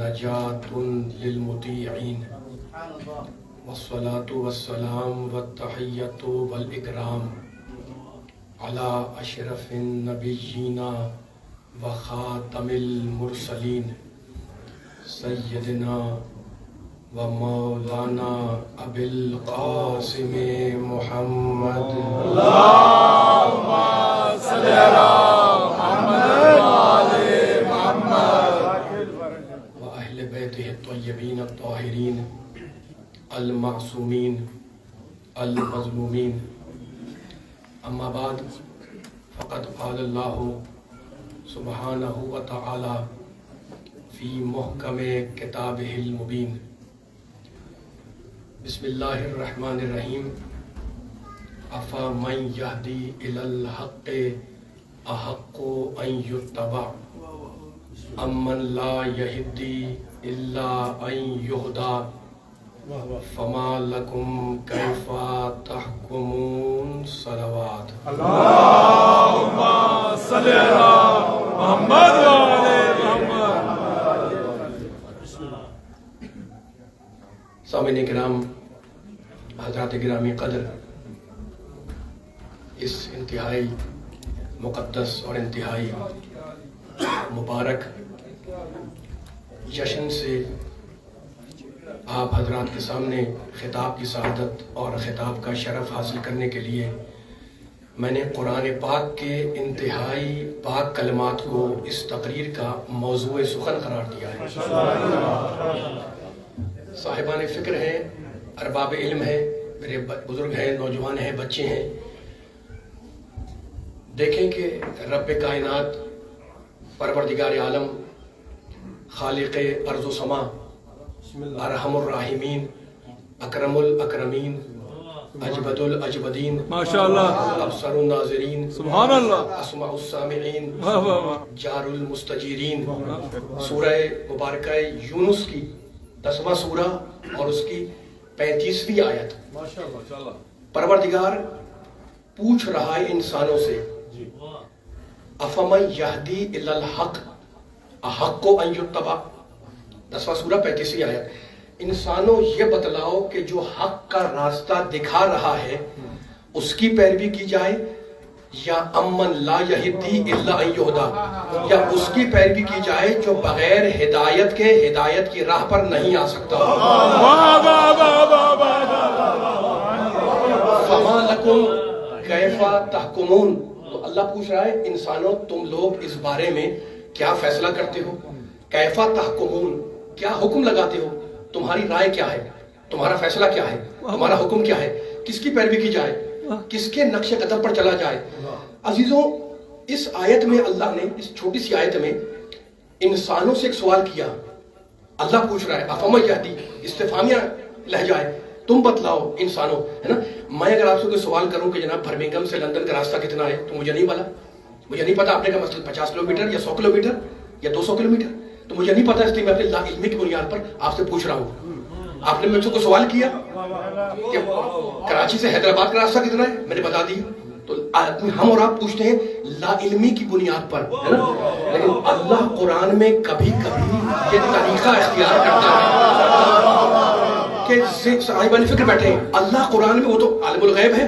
نجاة للمطيعين والصلاة والسلام والتحية والإكرام على أشرف النبيين وخاتم المرسلين سيدنا ومولانا أبي القاسم محمد اللهم صل على محمد وآل محمد وأهل بيته الطيبين الطاهرين المعصومين المظلومين. أما بعد فقد قال الله سبحانه وتعالى في محكم كتابه المبين. بسم الله الرحمن الرحيم. أفمن يهدي إلى الحق أحق أن يتبع أمن لا يهدي إلا أن يهدى فما لكم كيف تحكمون. صلوات. اللهم صل على محمد وآل محمد. سامعین کرام، حضرات گرامی قدر، اس انتہائی مقدس اور انتہائی مبارک جشن سے آپ حضرات کے سامنے خطاب کی سعادت اور خطاب کا شرف حاصل کرنے کے لیے میں نے قرآن پاک کے انتہائی پاک کلمات کو اس تقریر کا موضوع سخن قرار دیا ہے. صاحبان فکر ہیں، ارباب علم ہیں، میرے بزرگ ہیں، نوجوان ہیں، بچے ہیں، دیکھیں کہ رب کائنات، پروردگار عالم، خالق ارض و سما، ارحم الراحمین، اکرم الاکرمین، اجبد الاجبدین، ماشاءاللہ، ابصر الناظرین، سبحان اللہ، اسمع السامعین، واہ واہ واہ، جار المستجیرین. سورہ مبارکہ یونس کی 10واں سورہ اور اس کی 35ویں آیت. پروردگار پوچھ رہا ہے انسانوں سے، افمن یہدی الی الحق احق ان یتبع. 10واں سورہ 35ویں آیت. انسانوں یہ بتلاؤ کہ جو حق کا راستہ دکھا رہا ہے اس کی پیروی کی جائے یا امن لا یہدی الا ان یہدی، یا اس کی پیروی کی جائے جو بغیر ہدایت کے ہدایت کی راہ پر نہیں آ سکتا. فما لکم کیف تحکمون. تو اللہ پوچھ رہا ہے انسانوں تم لوگ اس بارے میں کیا فیصلہ کرتے ہو؟ کیف تحکمون، کیا حکم لگاتے ہو؟ تمہاری رائے کیا ہے؟ تمہارا فیصلہ کیا ہے؟ تمہارا حکم کیا ہے؟ کس کی پیروی کی جائے؟ کس کے نقش قدم پر چلا جائے؟ عزیزوں، اس آیت میں اللہ نے، اس چھوٹی سی آیت میں انسانوں سے ایک سوال کیا. اللہ پوچھ رہا ہے افمن یہدی، استفہامیہ لہجہ ہے، تم بتلاؤ انسانوں، ہے نا. میں اگر آپ سے کوئی سوال کروں کہ جناب برمنگھم سے لندن کا راستہ کتنا ہے تو مجھے نہیں پتا. مجھے نہیں پتا آپ نے کہا مثلا 50 کلومیٹر یا 100 کلومیٹر یا 200 کلومیٹر، تو مجھے نہیں پتا، اس لیے میں اپنے لا علمی کی بنیاد پر آپ سے پوچھ رہا ہوں. آپ نے مجھ سے کوئی سوال کیا کہ کراچی سے حیدرآباد کا راستہ کتنا ہے، میں نے بتا دی. تو ہم اور آپ پوچھتے ہیں لا علمی کی بنیاد پر، ہے نا. لیکن اللہ قرآن میں کبھی کبھی یہ طریقہ اختیار کرتا ہے کہ صاحبان فکر بیٹھے ہیں. اللہ قرآن میں، وہ تو عالم الغیب ہے،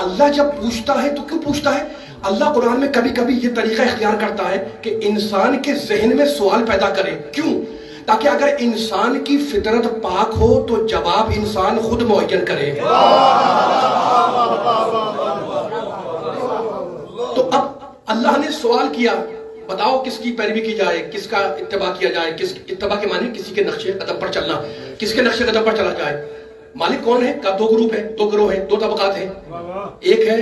اللہ جب پوچھتا ہے تو کیوں پوچھتا ہے؟ اللہ قرآن میں کبھی کبھی یہ طریقہ اختیار کرتا ہے کہ انسان کے ذہن میں سوال پیدا کرے. کیوں؟ تاکہ اگر انسان کی فطرت پاک ہو تو جواب انسان خود معین کرے. تو اب اللہ نے سوال کیا، بتاؤ کس کی پیروی کی جائے، کس کا اتباع کیا جائے. کس اتباع کے معنی کسی کے نقش قدم پر چلنا، کس کے نقش قدم پر چلا جائے. مالک کون ہے؟ کا دو گروپ ہے، دو گروہ ہیں، دو طبقات ہیں. ایک ہے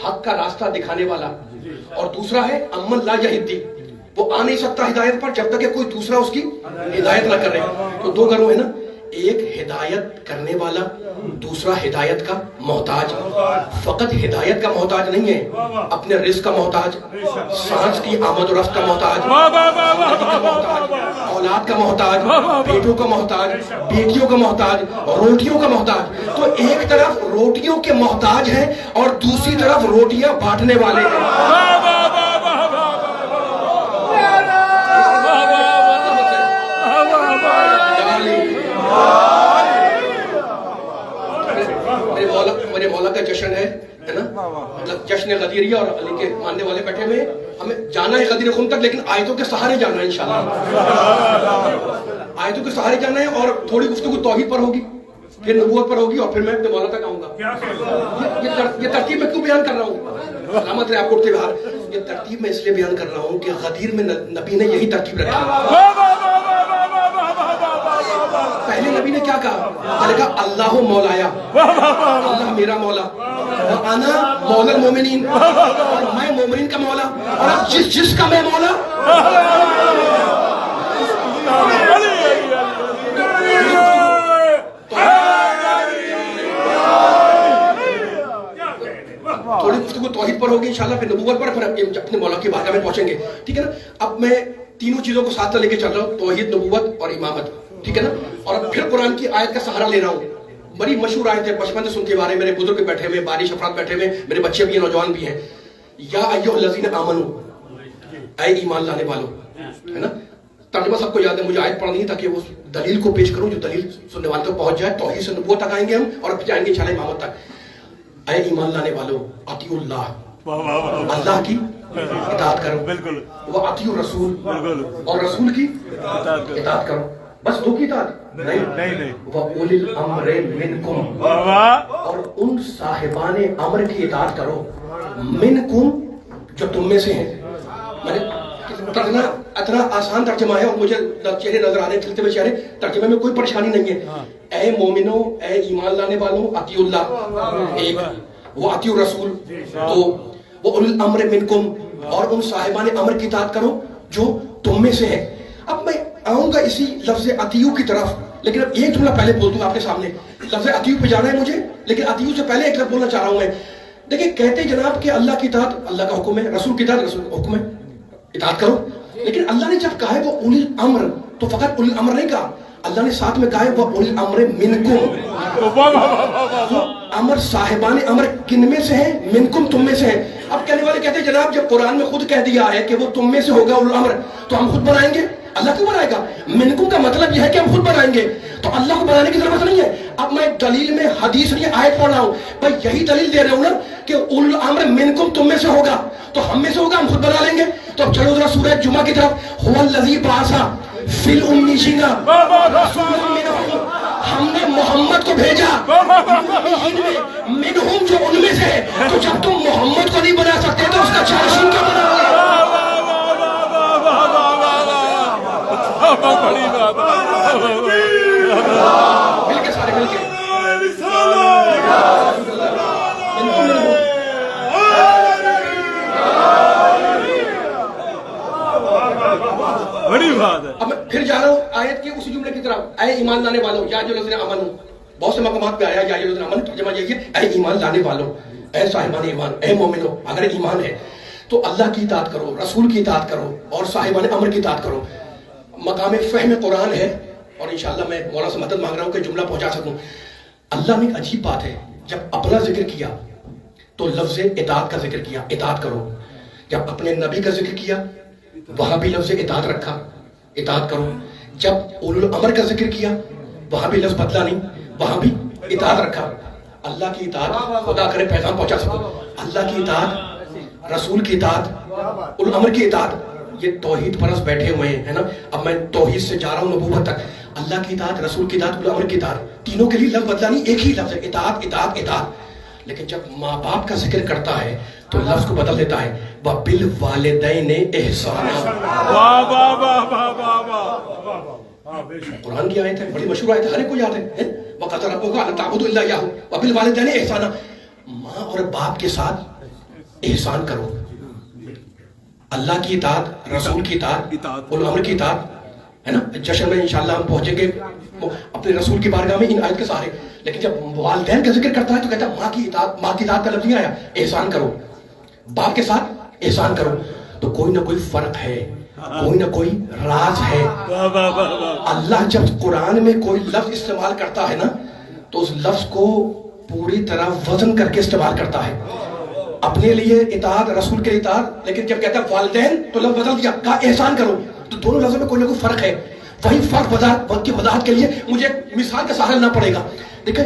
حق کا راستہ دکھانے والا اور دوسرا ہے امن لا یہدی. وہ آ نہیں سکتا ہدایت پر جب تک کہ کوئی دوسرا اس کی ہدایت نہ کرے. تو دو گروہ ہے نا، ایک ہدایت کرنے والا، دوسرا ہدایت کا محتاج. فقط ہدایت کا محتاج نہیں ہے، اپنے رزق کا محتاج، سانس کی آمد و رفت کا محتاج، اولاد کا محتاج، بیٹوں کا محتاج، بیٹیوں کا محتاج، روٹیوں کا محتاج. تو ایک طرف روٹیوں کے محتاج ہیں اور دوسری طرف روٹیاں بانٹنے والے ہیں. مولا کا جشن ہے نا, مطلب جشن غدیریہ, اور علی کے ماننے والے بیٹھے ہوئے, ہمیں جانا ہے غدیر خم تک, لیکن آیتوں کے سہارے جانا ہے انشاءاللہ, آیتوں کے سہارے جانا ہے. اور تھوڑی گفتگو توحید پر ہوگی, پھر نبوت پر ہوگی, اور پھر میں اپنے مولا تک آؤں گا. یہ ترتیب میں کیوں بیان کر رہا ہوں, سلامت رہے آپ اٹھتے باہر. یہ ترتیب میں اس لیے بیان کر رہا ہوں کہ غدیر میں نبی نے یہی ترتیب رکھی. پہلے نبی نے کیا کہا؟ کہا اللہ مولایا, اللہ میرا مولا, انا مولا المومنین, اور میں مومنین کا مولا, اور جس کا میں مولا. تھوڑی گفتگو توحید پر ہوگی انشاءاللہ, پھر نبوت پر, پھر اپنے مولا کی بارگاہ میں پہنچیں گے, ٹھیک ہے نا. اب میں تینوں چیزوں کو ساتھ لے کے چل رہا ہوں, توحید, نبوت اور امامت, ٹھیک ہے نا. اور پھر قرآن کی آیت کا سہارا لے رہا ہوں. بڑی مشہور آیت ہے, بچپن سے سنتے آ رہے, میرے بزرگ بیٹھے ہوئے, بارش افراد بیٹھے ہوئے, میرے بچے بھی ہیں, نوجوان بھی ہیں. یا ایھا الذین آمنو, اے ایمان لانے والو, ہے نا. ترجمہ سب کو یاد ہے, مجھے آیت پڑھنی ہے تاکہ وہ دلیل کو پیش کروں جو دلیل سننے والے تک پہنچ جائے. توحید سے نبوت تک آئیں گے ہم, اور پھر جائیں گے انشاءاللہ امامت تک. اے ایمان لانے والو, اطیعوا اللہ, اللہ کی اطاعت کرو, بالکل, وہ اطیعوا الرسول, اور رسول کی اطاعت کرو. بس دو کی اطاعت نہیں, وہ اولی الامر منکم, اور ان صاحبان امر کی اطاعت کرو, منکم, جو تم میں سے ہیں. ترجمہ اتنا آسان ترجمہ ہے, اور مجھے چہرے نظر آ رہے ہیں, کھلتے ہوئے چہرے, ترجمے میں کوئی پریشانی نہیں ہے. اے مومنو, اے ایمان لانے والوں, اطیعوا اللہ ایک, وہ اطیعوا الرسول دو, وہ اولی الامر منکم, اور ان صاحبان امر کی اطاعت کرو جو تم میں سے ہیں. اب میں آؤں گا اسی لفظ اطیعوا کی طرف, لیکن اب ایک جملہ پہلے بول دوں آپ کے سامنے. لفظ اطیعوا پہ جانا ہے مجھے, لیکن اطیعوا سے پہلے ایک لفظ بولنا چاہ رہا ہوں میں. دیکھیں, کہتے جناب کہ اللہ کی اطاعت اللہ کا حکم ہے, رسول کی اطاعت رسول کا حکم ہے, اطاعت کرو. لیکن اللہ نے جب کہا ہے وہ اولی الامر, تو فقط اولی الامر نہیں کہا, اللہ نے ساتھ میں کہا ہے وہ اولی الامر منکم. امر صاحبان امر کن میں سے ہیں؟ منکم, تم میں سے ہیں. اب کہنے والے کہتے ہیں جناب جب قرآن میں خود کہہ دیا ہے کہ وہ تم میں سے ہوگا اولی الامر, تو ہم خود بنائیں گے؟ اللہ کیوں بنائے گا؟ منکم کا مطلب یہ ہے کہ ہم خود بنائیں گے, تو اللہ کو بنانے کی ضرورت نہیں ہے. اب میں دلیل میں حدیث نہیں آیت پڑھ رہا ہوں, بھائی یہی دلیل دے رہا ہوں نا کہ اولی الامر منکم تم میں سے ہوگا, تو ہم میں سے ہوگا, ہم خود بنا لیں گے. تو اب چلو ذرا سورہ جمعہ کی طرف. هو الذی بعث فی الامیین رسولا منہم, ہم نے محمد کو بھیجا منہم, جو ان میں سے ہے. تو جب تم محمد کو نہیں بنا سکتے تو اس کا چارشین کیوں بنا رہے ہیں؟ مل کے سارے مل کے بڑی بات ہے. اب میں پھر جا رہا ہوں آیت کے اسی جملے کی طرف. اے ایمان لانے والوں, یا جو الذین آمنو, بہت سے مقامات پہ آیا یا جو الذین آمنو, ترجمہ یہی ہے اے ایمان لانے والوں, اے صاحبان ایمان, اے مومنو. اگر ایمان ہے تو اللہ کی اطاعت کرو, رسول کی اطاعت کرو, اور صاحبان امر کی اطاعت کرو. مقام فہم قرآن ہے, اور انشاءاللہ میں مولا سے مدد مانگ رہا ہوں کہ جملہ پہنچا سکوں. اللہ نے ایک عجیب بات ہے, جب اپنا ذکر کیا تو لفظ اطاعت کا ذکر کیا, اطاعت کرو. جب اپنے نبی کا ذکر کیا وہاں بھی لفظ اطاعت رکھا, اطاعت کرو. جب اولو الامر کا ذکر کیا وہاں بھی لفظ بدلا نہیں, وہاں بھی اطاعت رکھا. اللہ کی اطاعت, خدا کرے پیغام پہنچا سکو, اللہ کی اطاعت, رسول کی اطاعت, اولو الامر کی اطاعت. یہ توحید پرست بیٹھے ہوئے ہیں, ہے نا. اب میں توحید سے جا رہا ہوں نبوت تک. اللہ کی اطاعت, رسول کی اطاعت, اولو الامر کی اطاعت, تینوں کے لیے لفظ بدلا نہیں, ایک ہی لفظ ہے, اطاعت اطاعت اطاعت. لیکن جب ماں باپ کا ذکر کرتا ہے تو لفظ کو بدل دیتا ہے, وَبِالْوَالِدَيْنِ إِحْسَانًا. قرآن کی آیت ہے, بڑی مشہور آیت ہے, ہر ایک کو یاد ہے. وَقَضَىٰ رَبُّكَ أَلَّا تَعْبُدُوا إِلَّا إِيَّاهُ وَبِالْوَالِدَيْنِ إِحْسَانًا. ماں اور باپ کے ساتھ احسان کرو. اللہ کی اطاعت, رسول کی اطاعت, اولو الامر کی اطاعت, ہے نا. جشن میں انشاءاللہ ہم پہنچیں گے اپنے رسول کی بارگاہ میں ان آیت کے سہارے. لیکن جب والدین کا ذکر کرتا ہے تو کہتا ہے ماں کی اطاعت, ماں کی اطاعت کا لفظ نہیں آیا, احسان کرو, باپ کے ساتھ احسان کرو. تو کوئی نہ کوئی فرق ہے, کوئی نہ کوئی راز ہے. اللہ جب قرآن میں کوئی لفظ استعمال کرتا ہے نا تو اس لفظ کو پوری طرح وزن کر کے استعمال کرتا ہے. اپنے لیے اطاعت, رسول کے اطاعت, لیکن جب کہتا ہے والدین تو لفظ بدل دیا, کہا احسان کرو. تو دونوں لفظوں میں کوئی نہ کوئی فرق ہے. وہی فرق وقت کی وضاحت کے لیے مجھے مثال کا سہارا لینا پڑے گا. دیکھیں,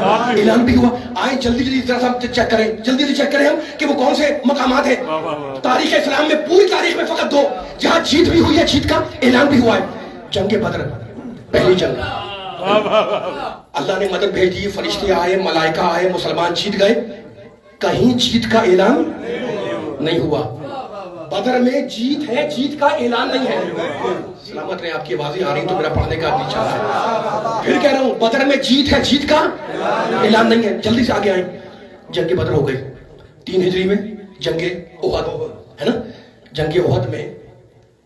اعلان بھی ہوا. آئیں جلدی جلدی ذرا سا چیک کریں, جلدی جلدی چیک کریں ہم کہ وہ کون سے مقامات ہیں. تاریخ اسلام میں, پوری تاریخ میں فقط 2 جہاں جیت بھی ہوئی ہے, جیت کا اعلان بھی ہوا ہے. جنگ بدر, پہلی جنگ, اللہ نے مدد بھیج دی, فرشتے آئے, ملائکہ آئے, مسلمان جیت گئے. کہیں جیت کا اعلان نہیں ہوا. بدر میں جیت ہے, جیت کا اعلان نہیں ہے. سلامت رہے, آپ کی آوازیں آ رہی تو میرا پڑھنے کا بھی چاہ ہے. پھر کہہ رہا ہوں, بدر میں جیت ہے, جیت کا اعلان نہیں ہے. جلدی سے آگے آئیں. جنگ بدر ہو گئی 3 ہجری میں. جنگ احد ہے نا, جنگ احد میں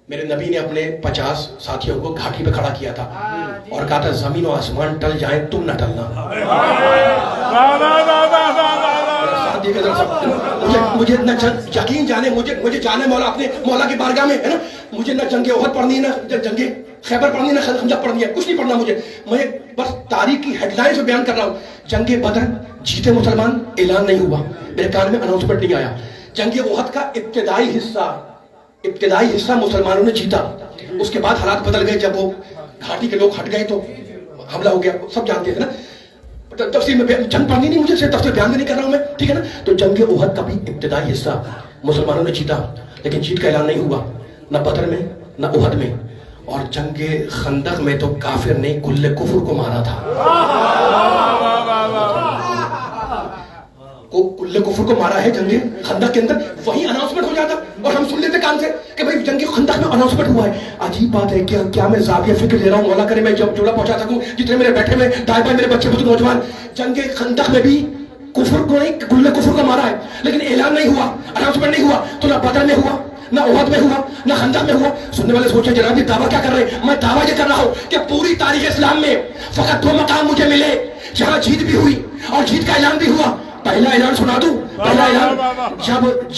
میرے نبی نے اپنے 50 ساتھیوں کو گھاٹی پہ کھڑا کیا تھا اور کہا تھا زمین و آسمان ٹل جائیں, تم نہ ٹلنا. مجھے نہ یقین جانے, مجھے جانے مولا اپنے مولا کی بارگاہ میں ہے نا, مجھے نہ جنگ احد پڑھنی ہے, نہ جنگ خیبر پڑھنی ہے, نہ خندق پڑھنی ہے, کچھ نہیں پڑھنا مجھے. میں بس تاریخ کی ہیڈ لائن سے بیان کر رہا ہوں. جنگ بدر جیتے مسلمان, اعلان نہیں ہوا, میرے کان میں اناؤنسمنٹ نہیں آیا. جنگ احد کا ابتدائی حصہ مسلمانوں نے جیتا. اس کے بعد حالات بدل گئے, جب وہ گھاٹی کے لوگ ہٹ گئے تو حملہ ہو گیا, سب جانتے ہیں نا. تفصیل میں جنگ پڑھنی نہیں مجھے, صرف تفصیل بیان نہیں کر رہا ہوں میں, ٹھیک ہے نا. تو جنگ احد کا بھی ابتدائی حصہ مسلمانوں نے جیتا, لیکن جیت کا اعلان نہیں ہوا, نہ بدر میں نہ احد میں. اور جنگ خندق میں تو کافر نے کل کفر کو مارا تھا, کل کفر کو مارا ہے جنگ خندق کے اندر. وہی اناؤنسمنٹ ہو جاتا اور ہم سن لیتے کان سے کہ بھائی جنگ خندق میں اناؤنسمنٹ ہوا ہے. عجیب بات ہے, کیا میں زاویہ فکر لے رہا ہوں, مولا کرے میں جب جوڑا پہنچا سکوں جتنے میرے بیٹھے میں دائیں بائیں میرے بچے بزرگ نوجوان. جنگ خندق میں بھی کفر کو نہیں, کل کفر کو مارا ہے, لیکن اعلان نہیں ہوا, اناؤنسمنٹ نہیں ہوا. تو نہ بدر میں ہوا, نہ احد میں ہوا, نہ خندق میں ہوا. سننے والے سوچیں جناب یہ دعویٰ کیا کر رہے ہیں. میں دعویٰ یہ کر رہا ہوں کہ پوری تاریخ اسلام میں فقط 2 مقام مجھے ملے جہاں جیت بھی ہوئی اور جیت کا اعلان بھی ہوا. پہلا اعلان سنا دوں, پہلا اعلان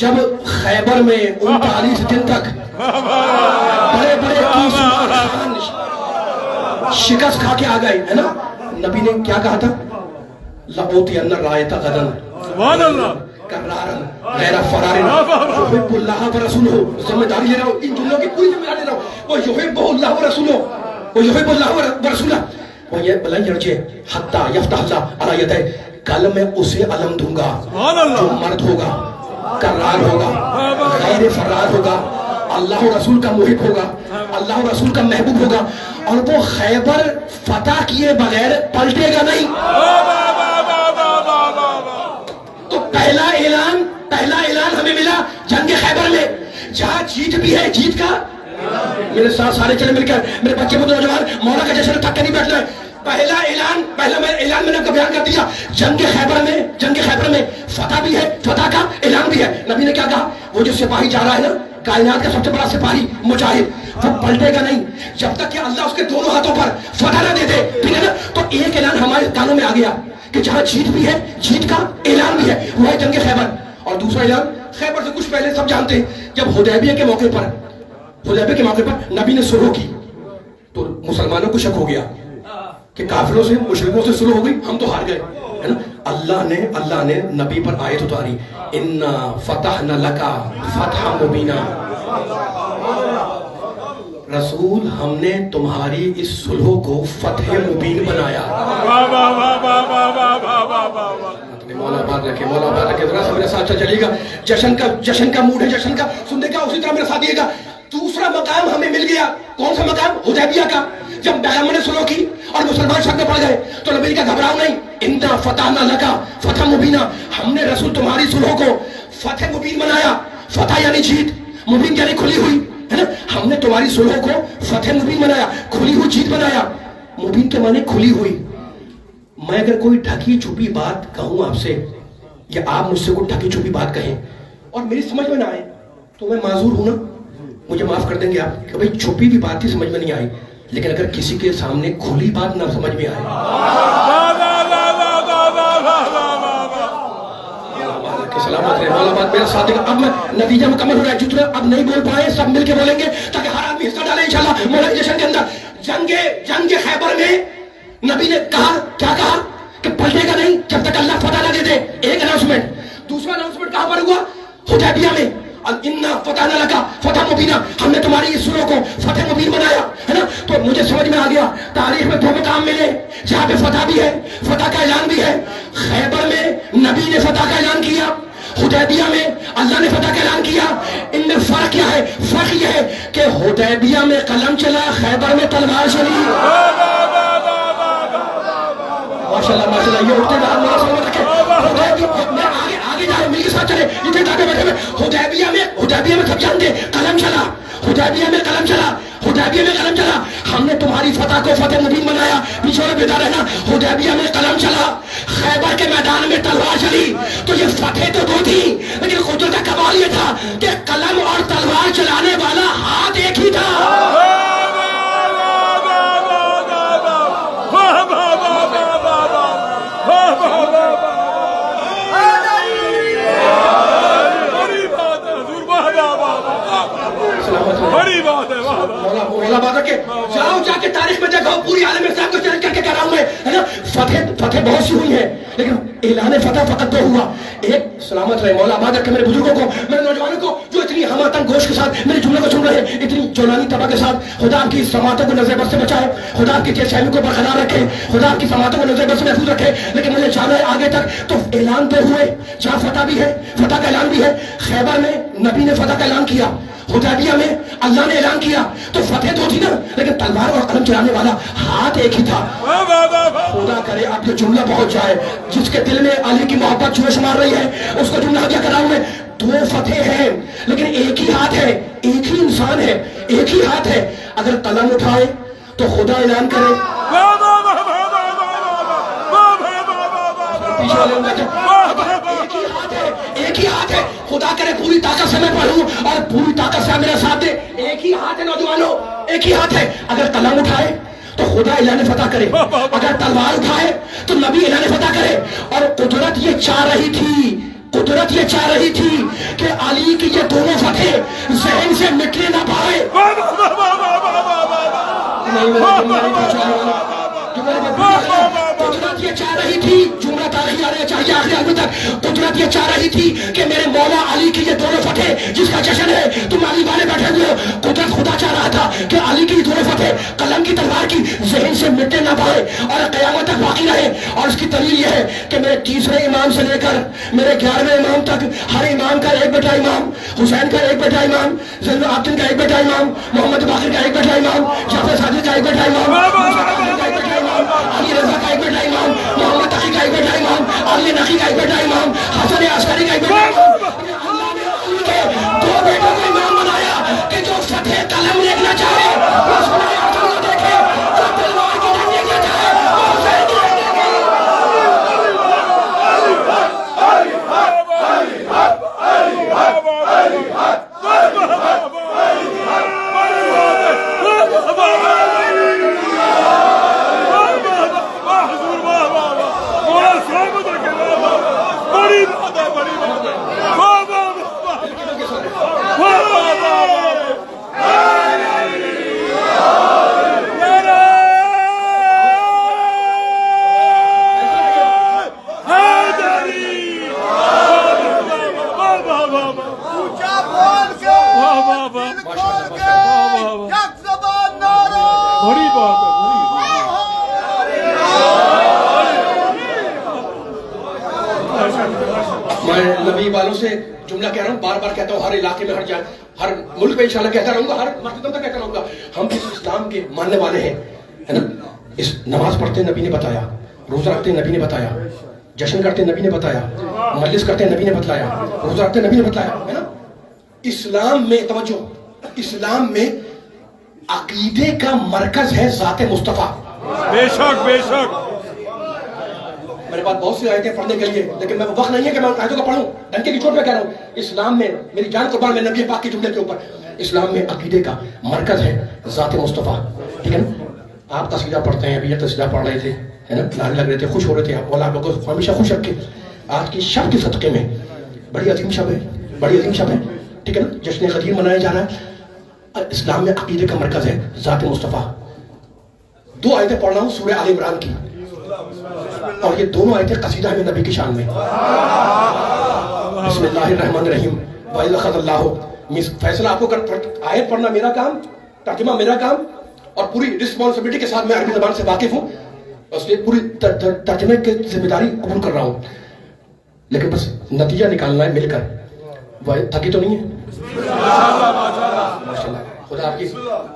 جب خیبر میں 39 دن تک بڑے بڑے شکست کھا کے آ گئے ہے نا, نبی نے کیا کہا تھا, لَأُوتِيَنَّ الرَّايَةَ غَدًا کرارن غیر فرارن یحب اللہ ورسولہ. ذمہ داری لے رہا ہوں, ان جملوں کی پوری ذمہ داری لے رہا ہوں. وہ یحب اللہ ورسولہ, وہ یحب اللہ ورسولہ, وہ یہ بلند یرجع حتی یفتح اللہ علی یدیہ. کل میں اسے علم دوں گا جو مرد ہوگا, کرار ہوگا, غیر فرار ہوگا, اللہ و رسول کا محب ہوگا, اللہ و رسول کا محبوب ہوگا, اور وہ خیبر فتح کیے بغیر پلٹے گا نہیں. تو پہلا اعلان ہمیں ملا جنگ خیبر میں, جہاں جیت بھی ہے, جیت کا میرے ساتھ سارے چلے مل کر, میرے بچے کو نوجوان, مولا کا جشن تھک کے نہیں بیٹھنا ہے. پہلا اعلان میں نے آپ کو بیان کر دیا. جنگ خیبر میں فتح بھی ہے, فتح کا اعلان بھی ہے. نبی نے کیا کہا, وہ جو سپاہی جا رہا ہے نا, کائنات کا سب سے بڑا سپاہی مجاہد, وہ پلٹے گا نہیں جب تک کہ اللہ اس کے دونوں ہاتھوں پر فتح نہ دے دے, ٹھیک ہے نا. تو ایک اعلان ہمارے کانوں میں آ گیا کہ جہاں جیت بھی ہے, جیت کا اعلان بھی ہے, وہ ہے جنگ خیبر. اور دوسرا اعلان خیبر سے کچھ پہلے سب جانتے ہیں, جب حدیبیہ کے موقع پر نبی نے سلح کی تو مسلمانوں کو شک ہو گیا کہ کافروں سے, مشرکوں سے سلح ہو گئی, ہم تو ہار گئے ہے نا. اللہ نے نبی پر آیت اتاری, انا فتحنا لکا فتحا مبینا. رسول ہم نے تمہاری اس سلح کو فتح مبین بنایا. مولا بات رکھے, ذرا سا میرے ساتھ چلیے گا. جشن کا موڈ ہے, جشن کا سننے کا, اسی طرح میرے ساتھ دیے گا. دوسرا مقام ہمیں مل گیا, کون سا مقام, حدیبیہ کا. جب پیغمبر نے سلح کی اور مسلمان شک میں پڑ گئے تو نبی کا گھبراؤ نہیں, انا فتحنا لکا فتح مبینہ. ہم نے رسول تمہاری سلح کو فتح مبین بنایا. فتح یعنی جیت, مبین یعنی کھلی ہوئی ہے نا. ہم نے تمہاری سلح کو فتح مبین بنایا, کھلی ہوئی جیت بنایا. مبین کے معنی کھلی ہوئی. میں اگر کوئی ڈھکی چھپی بات کہوں آپ سے, یا آپ مجھ سے کوئی ڈھکی چھپی بات کہیں اور میری سمجھ میں نہ آئے تو میں معذور ہوں نا, مجھے معاف کر دیں گے آپ کہ بھائی چھپی بھی بات تھی, سمجھ میں نہیں آئی. لیکن اگر کسی کے سامنے کھلی بات نہ سمجھ میں آئے, سلامت رہے, مولا بات میرا ساتھ. اب میں نتیجہ مکمل ہو رہا ہے, جتنے اب نہیں بول پائے سب مل کے بولیں گے تاکہ ہر آدمی حصہ ڈالے انشاءاللہ مولا کے جشن کے اندر. جنگ خیبر میں نبی نے کہا, کیا کہا کہ پلٹے گا نہیں جب تک اللہ فتح نہ دے دے. ایک اناؤنسمنٹ. دوسرا اناؤنسمنٹ کہاں پر ہوا, حدیبیہ میں. انا فتحنا لکا فتح مبینہ, ہم نے تمہاری اس سلح کو فتح مبین بنایا ہے نا. تو مجھے سمجھ میں آ گیا تاریخ میں 2 مقام ملے جہاں پہ فتح بھی ہے, فتح کا اعلان بھی ہے, حدیبیہ میں اللہ نے فتح کا اعلان کیا. ان میں فرق کیا ہے؟ فرق یہ ہے کہ حدیبیہ میں قلم چلا، خیبر میں تلوار چلی. ماشاءاللہ ماشاءاللہ. یہ اٹھتے باہر میرا سلامت رکھے. میں آگے جا رہا ہوں، مل کے ساتھ چلے. اتنے ڈاکے بیٹھے ہوئے. حدیبیہ میں سب جانتے قلم چلا. حدیبیہ میں قلم چلا. حدیبیہ میں قلم چلا. ہم نے تمہاری فتح کو فتح مبین بنایا. پیچھے والے بیدار رہنا. حدیبیہ میں قلم چلا، خیبر کے میدان میں تلوار چلی. تو یہ فتح تو دو تھی، لیکن قدرت کا کمال یہ تھا کہ قلم اور تلوار چلانے والا ہاتھ ایک ہی تھا. بڑی بات ہے. مولا بات ہے کہ جاؤ جا کے تاریخ میں جگہ پوری عالم اسلام کو چیلنج کر کے کہہ رہا ہوں میں، ہے نا. فتح بہت سی ہوئی ہے، لیکن اعلان فتح فقط دو ہوا. ایک سلامت رہے مولا آباد رکھے میرے بزرگوں کو، میرے نوجوانوں کو جو اتنی ہماتن گوش کے ساتھ میرے جملے کو سن رہے ہیں، اتنی جولانی طبع کے ساتھ. خدا آپ کی سماعتوں کو نظر بد سے بچائے، خدا آپ کی چیز شہمی کو برقرار رکھے، خدا آپ کی سماعتوں کو نظر بد سے محفوظ رکھے. لیکن مجھے جانا ہے آگے تک. تو اعلان تو ہوئے، جہاں فتح بھی ہے، فتح کا اعلان بھی ہے. خیبر میں نبی نے فتح کا اعلان کیا، حدیبیہ میں اللہ نے اعلان کیا. تو فتح تو تھی نا، لیکن تلوار اور قلم چلانے والا ہاتھ ایک ہی تھا. خدا کرے آپ یہ جملہ پہنچ جائے. جس کے دل میں علی کی محبت جوش مار رہی ہے، اس کو جملہ کیا کر رہا ہوں میں. دو فتح ہیں لیکن ایک ہی ہاتھ ہے، ایک ہی انسان ہے، ایک ہی ہاتھ ہے. اگر قلم اٹھائے تو خدا اعلان کرے. ایک ہی ہاتھ ہے. خدا کرے پوری طاقت سے میں پڑھوں اور پوری طاقت سے میرا ساتھ دے. ایک ہی ہاتھ ہے نوجوانوں، ایک ہی ہاتھ ہے. اگر قلم اٹھائے تو خدا اعلان فتح کرے، اگر تلوار اٹھائے تو نبی اعلان فتح کرے. اور قدرت یہ چاہ رہی تھی، قدرت یہ چاہ رہی تھی کہ علی کی یہ دونوں فتح ذہن سے مٹنے نہ پائے. قدرت یہ چاہ رہی تھی، جملہ تاریخی آ رہا ہے چاہیے آخری آدمی تک. قدرت یہ چاہ رہی تھی کہ میرے مولا علی کی یہ دونوں فتح جس کا جشن ہے تم علی والے بیٹھے ہوئے ہو. قدرت خدا چاہ رہا تھا کہ علی کی یہ دونوں فتح قلم کی تلوار کی ذہن سے مٹنے نہ پائے اور قیامت تک باقی رہے. اور اس کی دلیل یہ ہے کہ میرے تیسرے امام سے لے کر میرے 11ویں امام تک ہر امام کا ایک بیٹا امام، حسین کا ایک بیٹا امام، زین العابدین کا ایک بیٹا امام، محمد باقر کا ایک بیٹا امام، جعفر صادق کا ایک بیٹا امام، علی رضا کا ایک بیٹا امام، محمد تقی کا ایک بیٹا امام، علی نقی کا ایک بیٹا امام، حسن عسکری کا ایک بیٹا امام. اللہ نے علی کے دو بیٹوں کو امام بنایا کہ جو فتح قلم دیکھنا چاہے وہ سنائے عدل دیکھے، جو تلوار کی جنگ دیکھنا چاہے وہ حسین کی جنگ دیکھے. میں نبی والوں سے جملہ کہہ رہا ہوں، بار بار کہتا ہوں، ہر علاقے میں، ہر ملک میں انشاءاللہ کہتا رہوں گا، ہر مسجدوں میں کہتا رہوں گا. ہم اس اسلام کے ماننے والے ہیں، ہے نا. اس نماز پڑھتے نبی نے بتایا، روزہ رکھتے نبی نے بتایا، جشن کرتے نبی نے بتایا، مجلس کرتے نبی نے بتلایا، روزہ رکھتے نبی نے بتلایا، ہے نا. اسلام میں توجہ، اسلام میں عقیدے کا مرکز ہے ذات مصطفیٰ. بے شک بے شک. میرے پاس بہت سی آیتیں پڑھنے کے لیے، لیکن میں وقت نہیں ہے کہ میں آیتوں کو پڑھوں. ڈنکے کی چوٹ میں کہہ رہا ہوں، اسلام میں میری جان قربان میں نبی پاک کے جملے کے اوپر، اسلام میں عقیدے کا مرکز ہے ذات مصطفیٰ. ٹھیک ہے نا. آپ قصیدہ پڑھتے ہیں، ابھی یہ قصیدہ پڑھ رہے تھے، ہے نا، نعرے لگ رہے تھے، خوش ہو رہے تھے. اور آپ لوگوں کو ہمیشہ خوش رکھے. آج کی شب کے صدقے میں بڑی عظیم شب ہے، بڑی عظیم شب ہے. ٹھیک ہے نا. جشن قدیر منایا جا رہا ہے. اسلام میں عقیدے کا مرکز ہے ذات مصطفیٰ. دو آیتیں پڑھ رہا ہوں سورہ آل عمران کی، اور یہ دونوں آیتیں قصیدہ ہیں نبی کی شان میں. بسم اللہ الرحمن الرحیم. وَإِذْ أَخَذَ اللَّهُ، فیصلہ آپ کو آیت پڑھنا میرا کام، ترجمہ میرا کام، اور پوری رسپانسبلٹی کے ساتھ میں عربی زبان سے واقف ہوں، اس لیے پوری ترجمے کی ذمہ داری قبول کر رہا ہوں. لیکن بس نتیجہ نکالنا ہے مل کر. وہ تھکی تو نہیں ہے؟ ماشاءاللہ. خدا آپ کی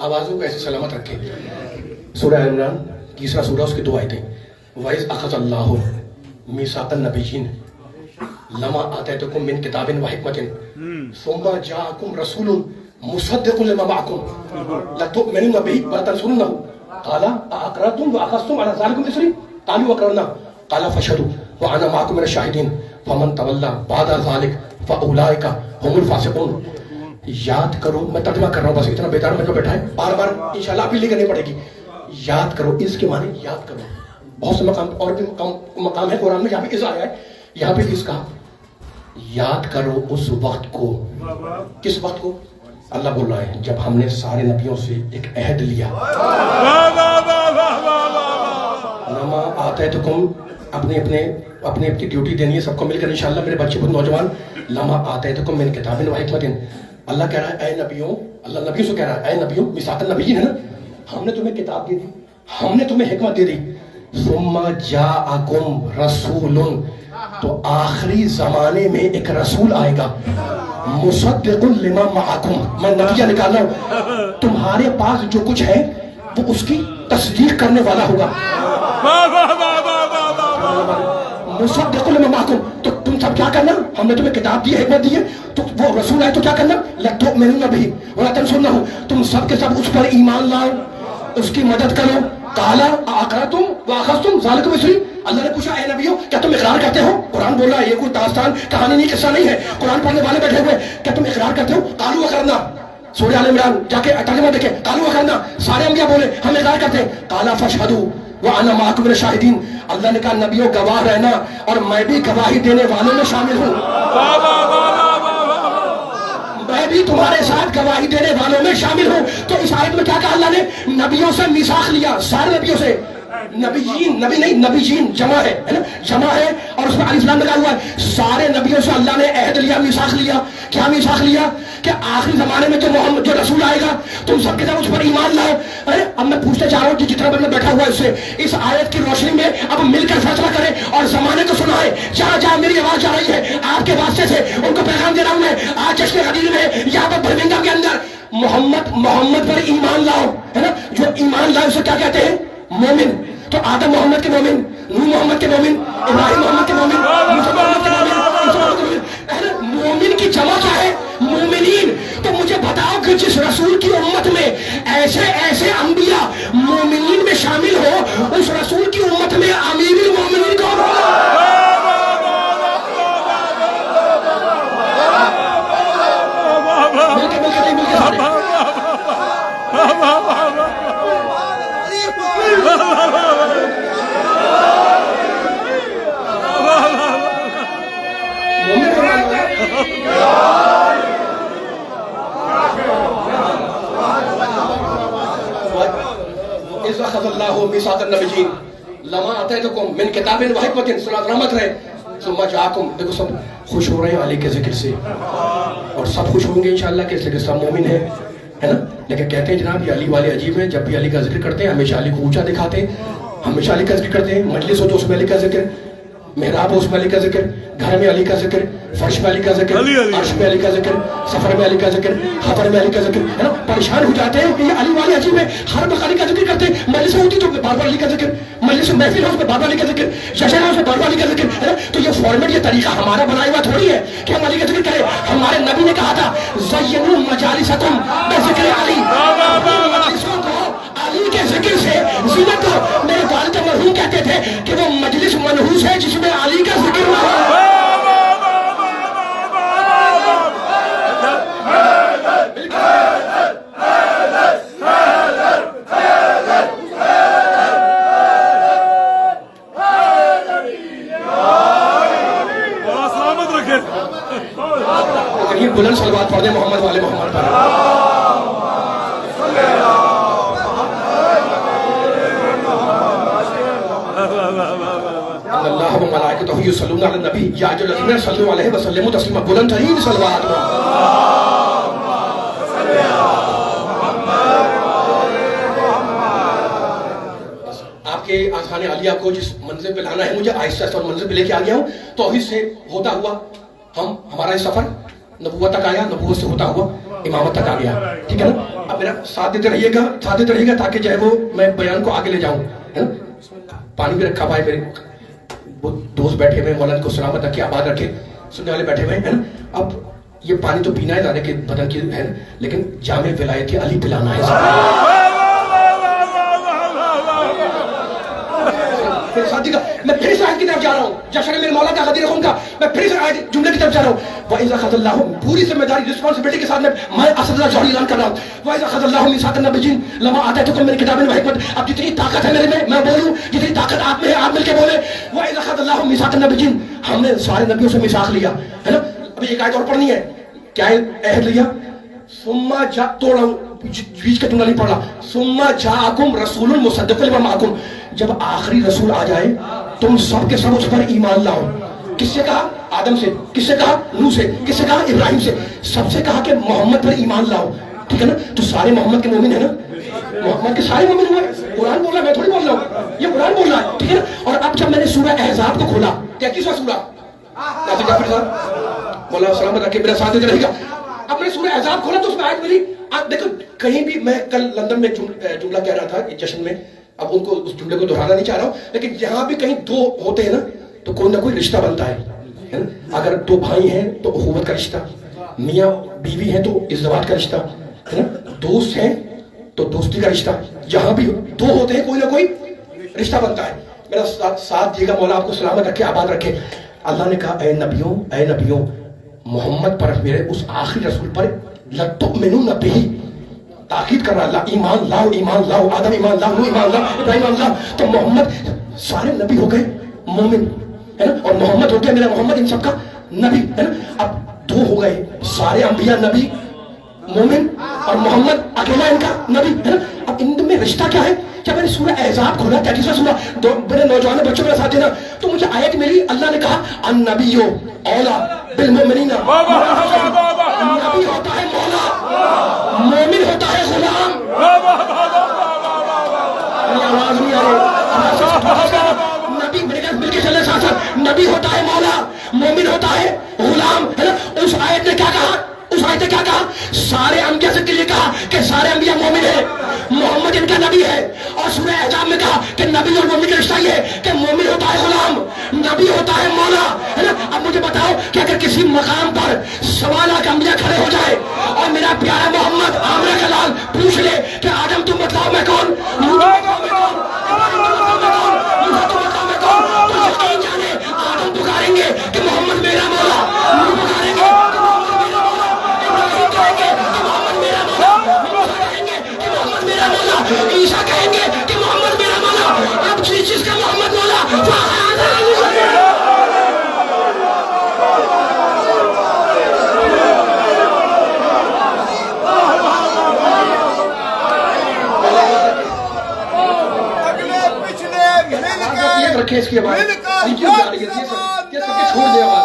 آوازوں کو ایسے سلامت رکھے. سورہ عمران تیسرا سورہ، اس کی 2 آیتیں. وَإِذْ أَخَذَ اللَّهُ مِيثَاقَ النَّبِيِّينَ لَمَا آتَيْتُكُم مِّن كِتَابٍ وَحِكْمَةٍ ثُمَّ جَاءَكُمْ رَسُولٌ مُصَدِّقٌ لِّمَا مَعَكُمْ لَتُؤْمِنُنَّ بِهِ وَلَتَنصُرُنَّهُ قَالَ أَأَقْرَرْتُمْ وَأَخَذْتُمْ عَلَىٰ ذَٰلِكُمْ إِصْرِي قَالُوا أَقْرَرْنَا قَالَ فَاشْهَدُوا وَأَنَا مَعَكُم مِّنَ الشَّاهِدِينَ فَمَن تَوَلَّىٰ بَعْدَ ذَٰلِكَ فَأُولَٰئِكَ هُمُ الْفَاسِقُونَ. یاد کرو، میں ترجمہ کر رہا ہوں، بس اتنا بیدار میں جو بیٹھا ہے بار بار انشاءاللہ آپ بھی کرنی پڑے گی. یاد کرو، اس کے معنی یاد کرو. بہت سے مقام اور بھی مقام ہے قرآن میں جہاں پہ اس آیا ہے، یہاں پہ اس کہا یاد کرو اس وقت کو. کس وقت کو؟ اللہ بول رہا ہے جب ہم نے سارے نبیوں سے ایک عہد لیا. لما آتیتکم، اپنی ڈیوٹی دینی ہے سب کو مل کر انشاءاللہ میرے بچے بہت نوجوان. لما آتیتکم من کتاب و حکمت، اللہ کہہ رہا ہے اے نبیوں، اللہ نبیوں سے کہہ رہا ہے اے نبیوں، میثاق النبیین ہے نا، ہم نے تمہیں کتاب دے دی، ہم نے تمہیں حکمت دے دی. ثم جاءکم رسول، تو آخری زمانے میں ایک رسول آئے گا. مصدق لما معکم، میں نتیجہ نکال رہا ہوں، تمہارے پاس جو کچھ ہے وہ اس کی تصدیق کرنے والا ہوگا. مصدق لما معکم، تو تم سب کیا کرنا؟ ہم نے تمہیں کتاب دی، حکمت دی ہے، تو وہ رسول آئے تو کیا کرنا؟ لَتُؤْمِنُنَّ بِهِ وَلَتَنصُرُنَّهُ، تم سب کے سب اس پر ایمان لاؤ، اس کی مدد کرو. قَالَ أَأَقْرَرْتُمْ وَأَخَذْتُمْ ذَٰلِكُمْ إِصْرِي، اللہ نے پوچھا اے نبیوں کیا تم اقرار کرتے ہو؟ قرآن بول رہا ہے، یہ کوئی داستان کہانی نہیں، قصہ نہیں ہے، قرآن پڑھنے والے بیٹھے ہوئے، کیا تم اقرار کرتے ہو؟ قَالُوا أَقْرَرْنَا، سورہ آل عمران جا کے ترجمہ دیکھیں. قَالُوا أَقْرَرْنَا، سارے انبیاء بولے ہم اقرار کرتے ہیں. قَالَ فَاشْهَدُوا وَأَنَا مَعَكُم مِّنَ الشَّاهِدِينَ، اللہ نے کہا نبیوں گواہ رہنا اور میں بھی گواہی دینے والوں میں شامل ہوں. میں بھی تمہارے ساتھ گواہی دینے والوں میں شامل ہوں. تو اس آیت میں کیا کہا اللہ نے؟ نبیوں سے میثاق لیا، سارے نبیوں سے. نبیین، نبی نہیں، نبیین جمع ہے نا، جمع ہے اور اس میں الف لام لگا ہوا ہے. سارے نبیوں سے اللہ نے عہد لیا، میثاق لیا. کیا میثاق لیا؟ کہ آخری زمانے میں جو محمد جو رسول آئے گا تم سب کے ساتھ اس پر ایمان لاؤ. اب میں پوچھتے چاہ رہا ہوں کہ جتنا بندہ بیٹھا ہوا ہے اس سے اس آیت کی روشنی میں اب مل کر فیصلہ کریں اور زمانے کو سنائیں. جہاں جہاں میری آواز جا رہی ہے آپ کے واسطے سے ان کو پیغام دے رہا ہوں میں. آج جشن غدیر میں یہاں پر برمنگھم کے اندر محمد پر ایمان لاؤ، ہے نا. جو ایمان لائے اسے کیا کہتے ہیں؟ مومن. تو آدم محمد کے مومن، نوح محمد کے مومن، ابراہیم محمد کے مومن، موسیٰ محمد کے مومن، مومن کی جمع کیا ہے؟ مومنین. تو مجھے بتاؤ کہ جس رسول کی امت میں ایسے ایسے انبیاء مومنین میں شامل ہو، اس رسول کی امت میں امیر المومنین کون ہوگا؟ إِذْ أَخَذَ اللَّهُ مِيثَاقَ النَّبِيِّينَ لَمَا آتَيْتُكُم مِّن كِتَابٍ وَحِكْمَةٍ، سورۃ رحمت رہے. ثُمَّ جَاءَكُم، دیکھو سب خوش ہو رہے ہیں علی کے ذکر سے اور سب خوش ہوں گے انشاءاللہ کہ سب مومن ہے نا. لیکن کہتے ہیں جناب یہ علی والے عجیب ہیں، جب بھی علی کا ذکر کرتے ہیں ہمیشہ علی کو اونچا دکھاتے ہیں، ہمیشہ علی کا ذکر کرتے ہیں. مجلس ہو تو اس میں علی کا ذکر، محراب ہو اس میں علی کا ذکر، گھر میں علی کا ذکر، فرش میں علی کا ذکر، عرش میں علی کا ذکر، سفر میں علی کا ذکر، خبر میں علی کا ذکر، ہے نا. پریشان ہو جاتے ہیں کہ یہ علی والے عجیب ہے، ہر وقت علی کا ذکر کرتے ہیں. مجلس ہوتی تو بار بار علی کا ذکر، مجلس محفل ہو اس میں بار بار علی کا ذکر، جشن ہو اس میں بار بار علی کا ذکر، ہے نا. تو یہ فارمیٹ، یہ طریقہ ہمارا بنایا ہوا تھوڑی ہے کہ ہم علی کا ذکر کریں. ہمارے نبی نے کہا تھا زینوا مجالسکم بذکر علی، مجلسوں کو علی کے ذکر سے زینت دو. میرے والد مرحوم کہتے تھے کہ وہ مجلس منحوس ہے جس میں علی کا ذکر نہ ہو. بلند صلوات پڑھ دیں محمد والے محمد پر. اللہ و ملائکتہ یصلون علی النبی یا ایھا الذین صلوا علیہ وسلموا تسلیما. بلند ترین صلوات آپ کی کہ آسان عالیہ کو جس منزل پہ لانا ہے مجھے آہستہ آہستہ منزل پہ لے کے آ گیا ہوں. توحید سے ہوتا ہوا ہمارا یہ سفر نبوت تک آیا, نبوت سے ہوتا ہوا امامت تک آ گیا. ٹھیک ہے نا. اب میرا ساتھ دیتے رہیے گا تاکہ جو ہے وہ میں بیان کو آگے لے جاؤں, ہے نا. پانی بھی رکھا ہوا ہے, میرے وہ دوست بیٹھے ہوئے, مولانا کو سلامت رکھے, آباد رکھے, سننے والے بیٹھے ہوئے ہیں, ہے نا. اب یہ پانی تو پینا ہے دانے کے بدن کی ہے نا, لیکن جامع ولایت علی پلانا ہے. ساتھی کا میں پھر سے آیت کی طرف جا رہا ہوں, جشن میرے مولا کا غدیر خون کا, میں پھر سے آیت جملے کی طرف جا رہا ہوں. وَإِذَا خَذَ اللَّهُ پوری ذمہ داری رسپانسبلٹی کے ساتھ میں اسد اللہ جوہری اعلان کر رہا ہوں. وَإِذَا خَذَ اللَّهُ مِيثَاقَ النَّبِيِّينَ لَمَا آتَيْتُكُم مِّن کتاب وحکمت. اب جتنی طاقت ہے میرے میں بولوں, جتنی طاقت آپ میں ہے آپ مل کے بولے. وَإِذَا خَذَ اللَّهُ مِيثَاقَ النَّبِيِّينَ ہم نے سارے نبیوں سے میثاق لیا, ہے نا. ابھی ایک آیت اور پڑھنی ہے, کیا عہد لیا. ثم جاء توڑا بیچ کا جملہ نہیں پڑھ رہا. ثم جاءکم رسول مصدق لما معکم, جب آخری رسول آ جائے تم سب کے سب اس پر ایمان لاؤ. کس سے کہا؟ آدم سے. کس سے کہا؟ نوح سے. کس سے کہا؟ ابراہیم سے. سب سے کہا کہ محمد پر ایمان لاؤ. ٹھیک ہے نا. تو سارے محمد کے مومن ہیں نا, محمد کے سارے مومن ہوئے. قرآن بول رہا ہے, میں تھوڑی بول رہا ہوں, یہ قرآن بول رہا ہے. ٹھیک ہے نا. اور اب جب میں نے سورہ احزاب کو کھولا, 33واں سورہ, ناصر جعفر صاحب مولا سلامت رکھے, میرا ساتھ دیتے رہے گا. اب میں نے سورہ احزاب کھولا تو اس میں آیت ملی. آپ دیکھو کہیں بھی, میں کل لندن میں جملہ کہہ رہا تھا جشن میں, اب ان کو اس جملے کو دہرانا نہیں چاہ رہا ہوں, لیکن جہاں بھی کہیں دو ہوتے ہیں نا تو کوئی نہ کوئی رشتہ بنتا ہے نا. اگر دو بھائی ہیں تو اخوت کا رشتہ, میاں بیوی ہیں تو ازدواج کا رشتہ, ہے نا. دوست ہیں تو دوستی کا رشتہ, جہاں بھی دو ہوتے ہیں کوئی نہ کوئی رشتہ بنتا ہے. میرا ساتھ دیے گا, مولا آپ کو سلامت رکھے, آباد رکھے. اللہ نے کہا اے نبیوں محمد پر, میرے اس آخری رسول پر لَتُؤْمِنُونَ بِهِ, تاکید کر رہا اللہ, ایمان لاؤ. آدم ایمان لاؤ, نوح ایمان لاؤ, ابراہیم ایمان لاؤ. تو محمد سارے نبی ہو گئے مومن, ہے نا, اور محمد ہو گیا میرا محمد ان سب کا نبی, ہے نا. اب دو ہو گئے, سارے انبیاء نبی مومن, اور محمد اکیلا ان کا نبی, ہے نا. اب ان میں رشتہ کیا ہے؟ جب میں نے سورہ احزاب کھولا, 33واں سورہ, میرے نوجوان بچوں میرے ساتھ دینا, تو مجھے آیت ملی. اللہ نے کہا النبی اولا بالمؤمنین, نبی ہوتا ہے مولا, مومن ہوتا ہے غلام. آواز نہیں آ رہی. نبی میرے گھر مل کے چلے ساتھ ساتھ, نبی ہوتا ہے مولا, مومن ہوتا ہے غلام, ہے نا. اس آیت نے کیا کہا؟ اس آیت نے کیا کہا؟ سارے انبیاء سے یہ کہا کہ سارے انبیاء مومن ہیں, محمد ان کا نبی ہے. اور سورہ احزاب میں کہا کہ نبی اور مومن کا رشتہ یہ ہے کہ مومن ہوتا ہے غلام, نبی ہوتا ہے مولا, ہے نا. اب مجھے بتاؤ کہ اگر کسی مقام پر 1.25 لاکھ انبیاء کھڑے ہو جائے اور میرا پیارا محمد عامرہ کا لال پوچھ لے کہ آدم تم بتاؤ میں کون, تو یقین جانے آدم پکاریں گے کہ محمد میرا مولا, نوح پکاریں گے کہ محمد میرا مولا, ابراہیم کہیں گے کہ محمد میرا مولا, موسیٰ کہیں گے کہ محمد میرا مولا, عیسیٰ کہیں گے کہ محمد میرا مولا. اب جس کا محمد مولا وہ رکھے اس کی آواز چھوڑ دے آواز.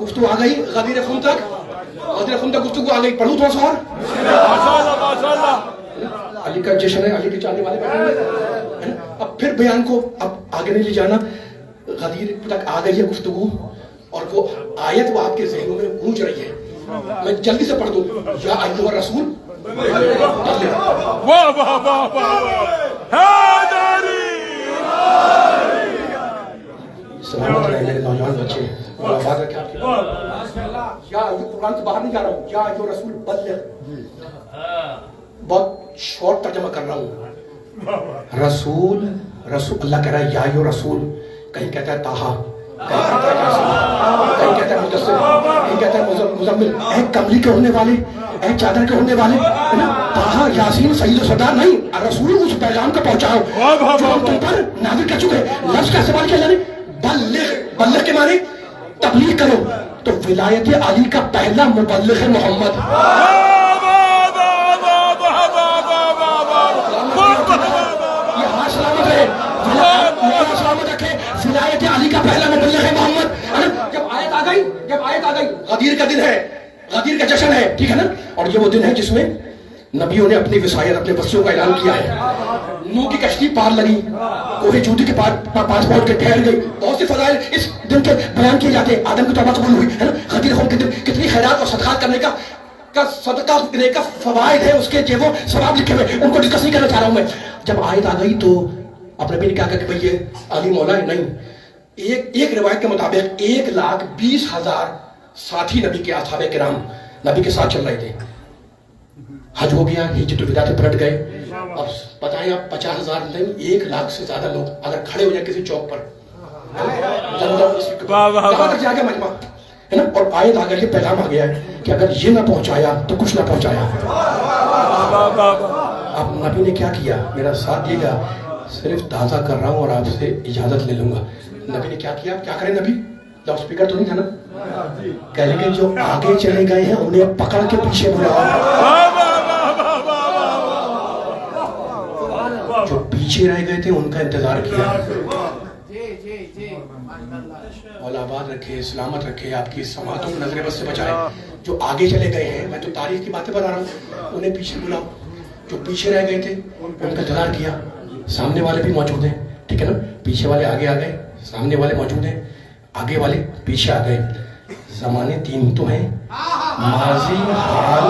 گفتگو آ گئی غدیر خون تک, گفتگو آ گئی. پڑھوں تھوڑا سا اور. علی کا جشن ہے, علی کے چاہنے والے بیٹھے. اب پھر بیان کو اب آگے نہیں لے جانا, غدیر تک آ گئی ہے گفتگو, اور وہ آیت وہ آپ کے ذہنوں میں گونج رہی ہے. میں جلدی سے پڑھ دوں. یا ایھا الرسول, واہ واہ واہ واہ, سلامت رہے میرے نوجوان بچے, آباد رکھے آپ کی. یا قرآن سے باہر نہیں جا رہا ہوں. یا ایھا الرسول بلغ, بہت شارٹ ترجمہ کر رہا ہوں. رسول اللہ کہہ رہا ہے یا ایھا رسول, کہیں کہتا ہے طٰہٰ, کہیں کہتا ہے مدثر, کہیں کہتا ہے مزمل. اے کملی کے ہونے والے, اے چادر کے ہونے والے, ہے نا. طٰہٰ یاسین سید و سردار نہیں, رسول اس پیغام کا پہنچاؤ جو ہم تم پر نازل کر چکے. لفظ کا استعمال کیا جانے, بلغ کے معنی تبلیغ کرو. تو ولایت علی کا پہلا مبلغ ہے محمد. سلامت رہے, سلامت رکھے. ولایت علی کا پہلا مبلغ ہے محمد. غدیر کا دن ہے، غدیر کا جشن ہے، ٹھیک ہے نا؟ اور یہ وہ دن ہے جس میں نبیوں نے اپنی وصایت، اپنے وصیوں کا اعلان کیا ہے۔ نوح کی کشتی پار لگی، کوہ جودی کے پاس پہنچ کے ٹھہر گئی۔ بہت سے فضائل اس دن کے بیان کیے جاتے ہیں۔ آدم کی توبہ قبول ہوئی، ہے نا؟ غدیر قوم کے دن کتنی خیرات اور صدقات کرنے کا صدقہ دینے کا فوائد ہے، اس کے جو وہ ثواب لکھے ہوئے، ان کو ڈسکس نہیں کرنا چاہ رہا ہوں میں۔ جب آیت آ گئی تو اپنے بھی نے کہا کہ بھئی یہ علی مولا ہے، نہیں۔ ایک روایت کے مطابق 1,20,000 ساتھی نبی کے اصحاب کرام نبی کے ساتھ چل رہے تھے۔ حج ہو گیا، حجۃ الوداع سے پلٹ گئے۔ اب بتائیں آپ 50,000 نہیں 1,00,000 سے زیادہ لوگ اگر کھڑے ہو جائیں کسی چوک پر، کہاں تک جا گیا مجمع، ہے نا؟ اور آیت آ گئی، یہ پیغام آ گیا ہے کہ اگر یہ نہ پہنچایا تو کچھ نہ پہنچایا۔ اب نبی نے کیا کیا؟ میرا ساتھ دیے گا، صرف تازہ کر رہا ہوں اور آپ سے اجازت لے لوں گا۔ نبی نے کیا کیا؟ کیا کریں نبی؟ لاؤڈ اسپیکر تو نہیں تھا نا؟ کہہ لیں کہ جو آگے چلے گئے ہیں انہیں پکڑ کے پیچھے بلاؤ، جو پیچھے رہ گئے تھے ان کا انتظار کیا۔ مولا آباد رکھے، سلامت رکھے، آپ کی سماعتوں کو نظر بس سے بچائے۔ جو آگے چلے گئے ہیں، میں تو تاریخ کی باتیں بتا رہا ہوں، انہیں پیچھے بلاؤ۔ جو پیچھے رہ گئے تھے ان کا انتظار کیا۔ سامنے والے بھی موجود ہیں، ٹھیک ہے نا؟ پیچھے والے آگے آ گئے، سامنے والے موجود ہیں، آگے والے پیچھے آ گئے۔ زمانے 3 تو ہیں، ماضی، حال۔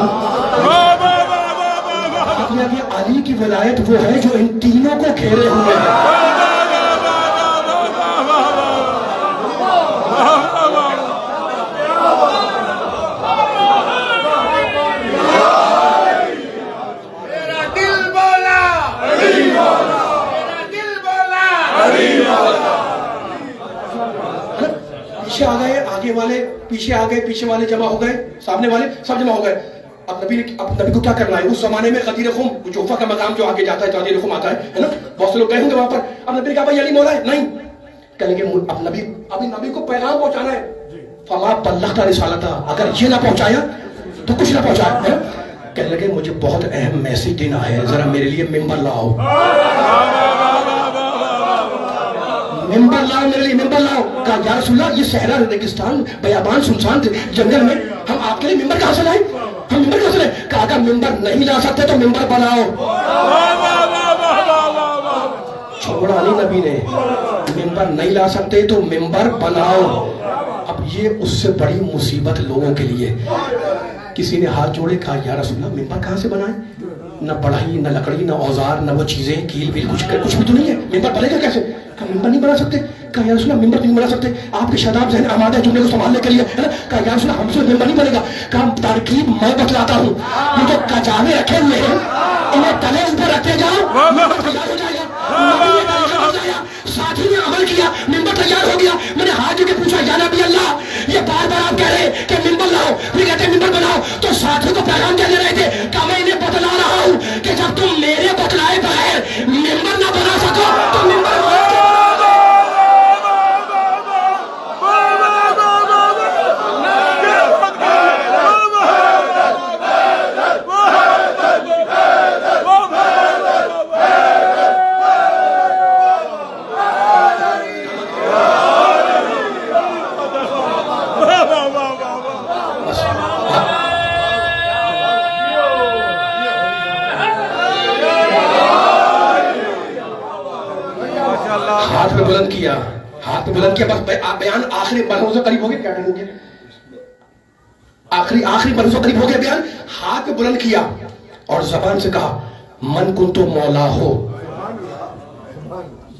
علی کی ولایت وہ ہے جو ان تینوں کو گھیرے ہوئے ہے۔ پیچھے آ گئے، آگے والے پیچھے آ گئے، پیچھے والے جمع ہو گئے، سامنے والے سب جمع ہو گئے۔ اب نبی کو کیا کرنا ہے؟ اس زمانے میں غدیر خم، جوفہ کا مقام جو آگے جاتا ہے، غدیر خم آتا ہے نا؟ بہت سے لوگ گئے ہوں گے وہاں پر۔ اب نبی نے کہا بھائی علی مولا ہے، نہیں۔ کہیں گے اب نبی کو پیغام پہنچانا ہے۔ فما بلغت رسالتہ، اگر یہ نہ پہنچایا تو کچھ نہ پہنچایا۔ کہنے لگے مجھے بہت اہم میسج دینا ہے، ذرا میرے لیے ممبر لاؤ، ممبر لاؤ، میرے لیے ممبر لاؤ۔ کہا یا رسول اللہ، یہ صحرا ریگستان، بیابان، سنسان جنگل میں ہم آپ کے لیے ممبر کہاں سے لائیں؟ ہم ممبر کہاں سے لائیں؟ کہا اگر ممبر نہیں لا سکتے تو ممبر بناؤ۔ چھوڑا نہیں نبی نے، ممبر نہیں لا سکتے تو ممبر بناؤ۔ اب یہ اس سے بڑی مصیبت لوگوں کے لیے۔ کسی نے ہاتھ جوڑے، کہا یا رسول اللہ ممبر کہاں سے بنائیں؟ نہ بڑھائی، نہ لکڑی، نہ اوزار، نہ وہ چیزیں، کیل بیل، کچھ بھی تو نہیں ہے، ممبر بنے گا کیسے؟ کہا ممبر نہیں بنا سکتے؟ کہا یا رسول اللہ ممبر نہیں بنا سکتے، آپ کے شاداب ذہن آمادہ ہے جملے کو سنبھالنے کے لیے، ہے نا؟ کہا یا رسول اللہ ہم سے ممبر نہیں بنے گا۔ کہا ترکیب میں بتلاتا ہوں، یہ جو کجاوے رکھے ہوئے ہیں انہیں تلے اوپر رکھتے جاؤ، ممبر تیار ہو جائے گا۔ ساتھی نے عمل کیا، ممبر تیار ہو گیا۔ میں نے ہاتھ جو کے پوچھا یا نبی اللہ، یہ بار بار آپ کہہ رہے ہیں کہ ممبر لاؤ، یہ کہتے ہیں ممبر بناؤ، تو ساتھی کو پیغام کیا دے رہے تھے؟ کہ میں انہیں بتلا رہا ہوں کہ جب تم میرے بتلائے بغیر ممبر نہ بنا سکو تو ممبر ہاتھ پہ بلند کیا، ہاتھ پہ بلند کیا۔ بس بیان آخری مرحلوں سے قریب ہو گیا، کیا ٹائم ہو گیا؟ آخری مرحلوں سے قریب ہو گیا بیان۔ ہاتھ پہ بلند کیا اور زبان سے کہا من کنتو مولا ہو،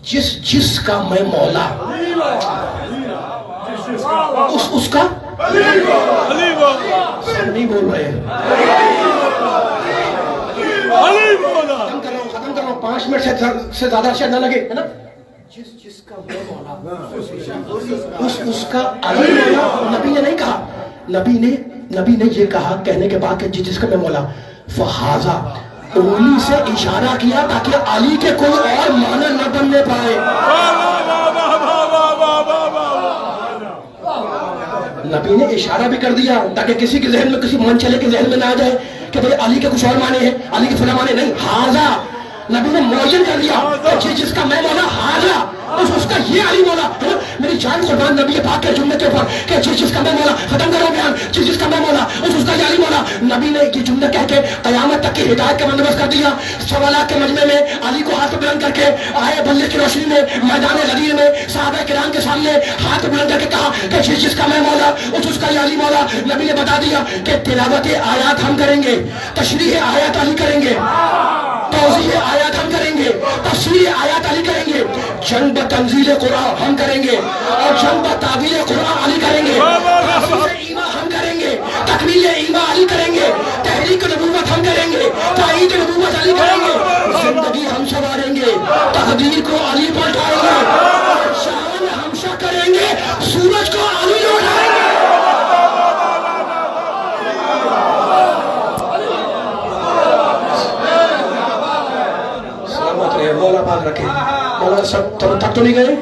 جس کا میں مولا، اس کا سب نہیں بول رہے ہیں۔ ختم کر رہا ہوں 5 منٹ سے زیادہ شاید نہ لگے، ہے نا؟ جس کا میں مولا، اس کا علی مولا۔ نبی نے نہیں کہا، نبی نے یہ کہا کہنے کے بعد کہ جس کا میں مولا، فہذا انگلی سے اشارہ کیا تاکہ علی کے کوئی اور معنی نہ بننے پائے۔ نبی نے اشارہ بھی کر دیا تاکہ کسی کے ذہن میں، کسی من چلے کے ذہن میں نہ آ جائے کہ بھئی علی کے کچھ اور معنی ہیں، علی کے فلاں معنی نہیں۔ ہاذا نبی نے معین کر دیا کہ جس کا میں مولا، ہاذا اس کا یہ علی مولا، میری جان قربان نبی پاک کے جملے کے اوپر کہ جس کا میں مولا ختم کرو بیان، جس کا میں مولا اس کا علی مولا. نبی نے یہ جملے کہہ کے قیامت تک کی ہدایت کا بندوبست کر دیا. سوالات کے مجمع میں علی کو ہاتھ بلند کر کے آئے بلے کی روشنی میں میدان غدیر میں صحابہ کرام کے سامنے ہاتھ بلند کر کے کہا کہ جس کا میں مولا اس کا علی مولا. نبی نے بتا دیا کہ تلاوت آیات ہم کریں گے، تشریح آیات علی کریں گے، توضیح آیات ہم کریں گے، تفسیر آیات علی کریں گے، جنگ تنزیل قرآن ہم کریں گے اور جنگ تعبیر قرآن علی کریں گے، تفسیر ایمان ہم کریں گے، تکمیل ایمان علی کریں گے، تحریک نبوت ہم کریں گے، تائید نبوت علی کریں گے، زندگی ہم سنواریں گے، تقدیر کو علی پلٹائیں گے، شان ہمشہ کریں گے، سورج کو علی لوٹائیں گے. مولا پاک رکھے. مولا سب تک تو نہیں گئے؟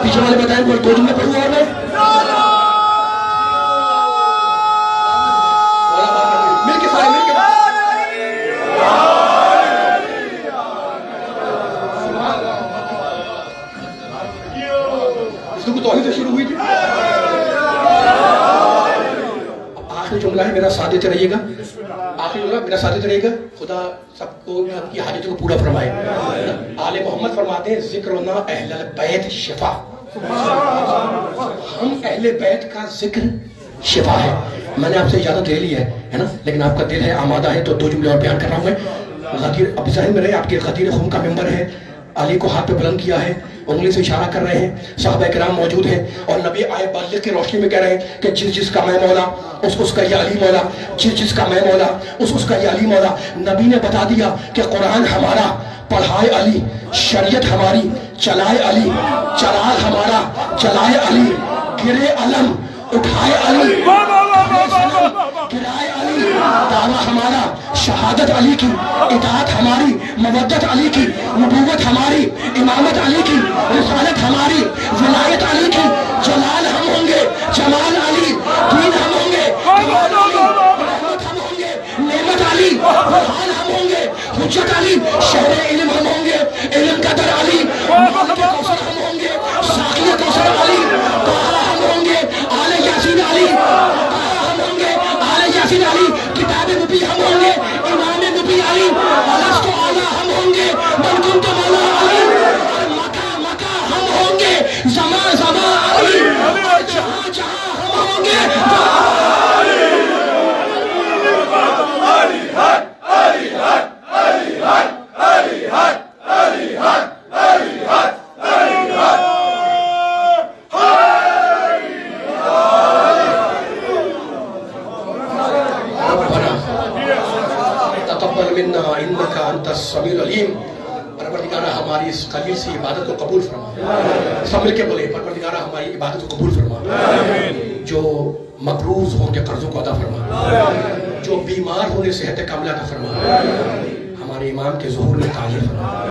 پیچھے والے بتائیں کوئی دو جملے پڑھوں اور میں مولا پاک رکھے. مل کے سارے مل کے اس کو توحید سے شروع ہوئی تھی. آخری جملہ ہے میرا ساتھ دیتے رہیے گا. آخری جملہ میرا ساتھ دیتے رہیے گا. خدا سب کو کی حاجتوں کو پورا فرمائے. آل محمد فرماتے ہیں ذکرنا اہل البیت شفا. ہم اہل بیت کا ذکر شفا ہے. میں نے آپ سے اجازت لے لی ہے نا، لیکن آپ کا دل ہے آمادہ ہے تو دو جملے اور بیان کر رہا ہوں میں. غدیر اب ذہن میں رہے آپ کے غدیر خون کا ممبر ہے. علی کو ہاتھ پہ بلند کیا ہے، انگلی سے اشارہ کر رہے ہیں، صحابہ کرام موجود ہیں اور نبی آئے بالغ کی روشنی میں کہہ رہے ہیں کہ جس کا میں مولا اس کا یہ علی مولا، جس کا میں مولا اس کا یہ علی مولا. نبی نے بتا دیا کہ قرآن ہمارا، پڑھائے علی، شریعت ہماری، چلائے علی، چراغ ہمارا، چلائے علی، گرے علم اٹھائے علی، گرائے علی، دعویٰ ہمارا، شہادت علی کی، اطاعت ہماری، مودت علی کی، نبوت ہماری، امامت علی کی، رسالت ہماری، ولایت علی کی، جلال ہم ہوں گے، جمال علی، دین ہم ہوں گے، رحمت ہم ہوں گے، نعمت علی، برہان ہم ہوں گے، حجت علی، شہر علم ہم ہوں گے، علم کا در علی، مالک کوثر ہم ہوں گے، ساقی کوثر علی، طاہا ہم ہوں گے، آل یاسین علی، طاہا ہم ہوں گے، آل یاسین علی، کتاب نبی ہم ہوں گے، امام نبی علی، الست اعلیٰ ہم ہوں گے، من کنت مولا علی، اور مکہ ہم ہوں گے، زما علی، اور جہاں ہم ہوں گے. تقبل منا انك انت السميع العليم. پروردگارہ ہماری اس قلیل سی عبادت کو قبول فرما. سب مل کے بولے پروردگارہ ہماری عبادت کو قبول فرما. جو مقروض ہوں گے قرضوں کو ادا فرما. جو بیمار ہونے صحت کاملہ عطا فرما. ہمارے امام کے ظہور میں تعلیم فرما.